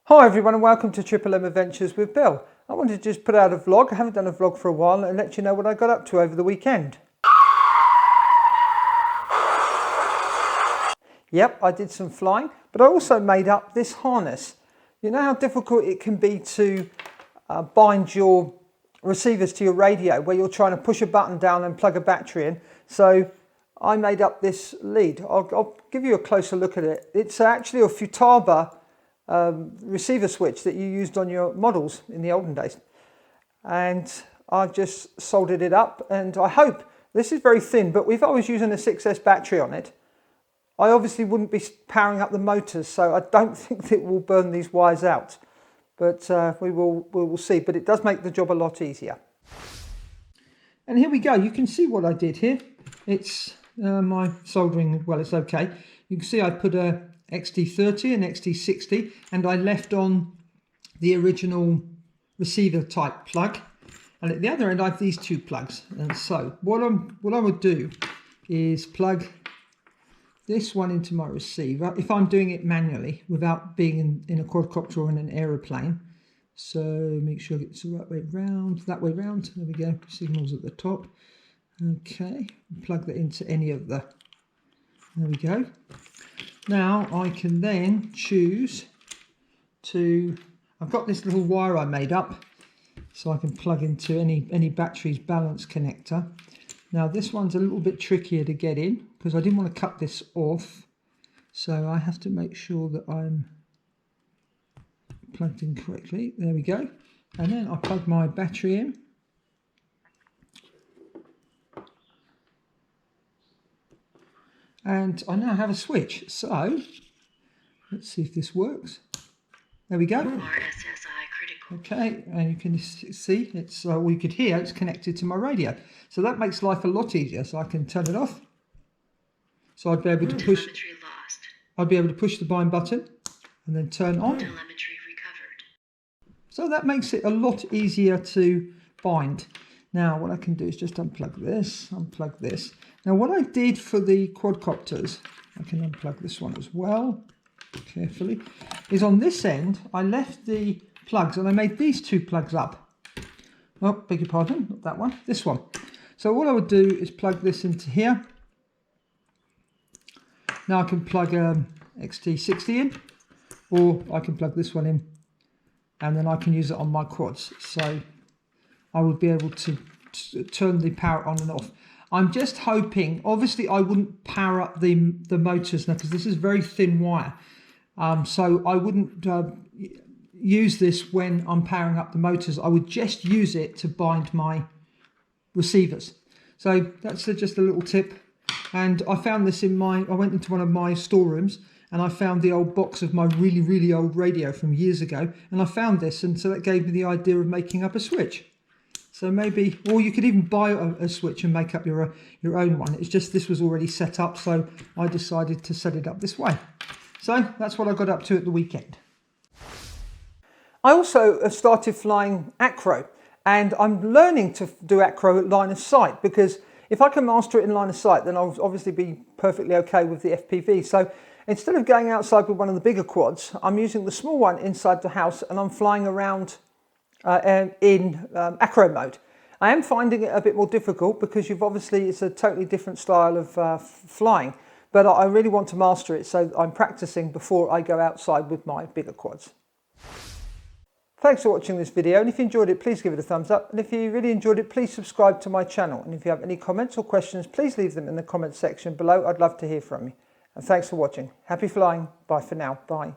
Hi everyone and welcome to Triple M Adventures with Bill. I wanted to just put out a vlog. I haven't done a vlog for a while and let you know what I got up to over the weekend. Yep, I did some flying, but I also made up this harness. You know how difficult it can be to bind your receivers to your radio where you're trying to push a button down and plug a battery in. So I made up this lead. I'll give you a closer look at it. It's actually a Futaba receiver switch that you used on your models in the olden days, and I've just soldered it up, and I hope this is very thin, but if I was using a 6S battery on it, I obviously wouldn't be powering up the motors, so I don't think it will burn these wires out, but we will see. But it does make the job a lot easier. And here we go. You can see what I did here. It's my soldering, well, it's okay. You can see I put a XT30 and XT60, and I left on the original receiver type plug, and at the other end I have these two plugs. And so what I would do is plug this one into my receiver if I'm doing it manually without being in a quadcopter or in an aeroplane. So make sure it's the right way round, that way round. There we go, signals at the top. Okay, plug that into any of the, there we go. Now I can then choose to, I've got this little wire I made up, so I can plug into any battery's balance connector. Now this one's a little bit trickier to get in because I didn't want to cut this off, so I have to make sure that I'm plugged in correctly. There we go. And then I plug my battery in. And I now have a switch, so let's see if this works. There we go. Okay, and you can see it's, well, you could hear it's connected to my radio. So that makes life a lot easier. So I can turn it off. So I'd be able to push. I'd be able to push the bind button and then turn on. Telemetry recovered. So that makes it a lot easier to bind. Now what I can do is just unplug this, unplug this. Now what I did for the quadcopters, I can unplug this one as well, carefully, is on this end I left the plugs and I made these two plugs up. Oh, beg your pardon, not that one, this one. So what I would do is plug this into here. Now I can plug XT60 in, or I can plug this one in, and then I can use it on my quads. So I would be able to turn the power on and off. I'm just hoping, obviously I wouldn't power up the motors now because this is very thin wire. So I wouldn't use this when I'm powering up the motors. I would just use it to bind my receivers. So that's just a little tip. And I found this in I went into one of my storerooms and I found the old box of my really, really old radio from years ago. And I found this, and so that gave me the idea of making up a switch. So maybe, or you could even buy a switch and make up your own one. It's just this was already set up, so I decided to set it up this way. So that's what I got up to at the weekend. I also have started flying Acro, and I'm learning to do Acro at line of sight, because if I can master it in line of sight, then I'll obviously be perfectly okay with the FPV. So instead of going outside with one of the bigger quads, I'm using the small one inside the house, and I'm flying around in Acro mode. I am finding it a bit more difficult because it's a totally different style of flying, but I really want to master it, so I'm practicing before I go outside with my bigger quads. Thanks for watching this video, and if you enjoyed it, please give it a thumbs up, and if you really enjoyed it, please subscribe to my channel, and if you have any comments or questions, please leave them in the comments section below. I'd love to hear from you. And thanks for watching. Happy flying. Bye for now. Bye.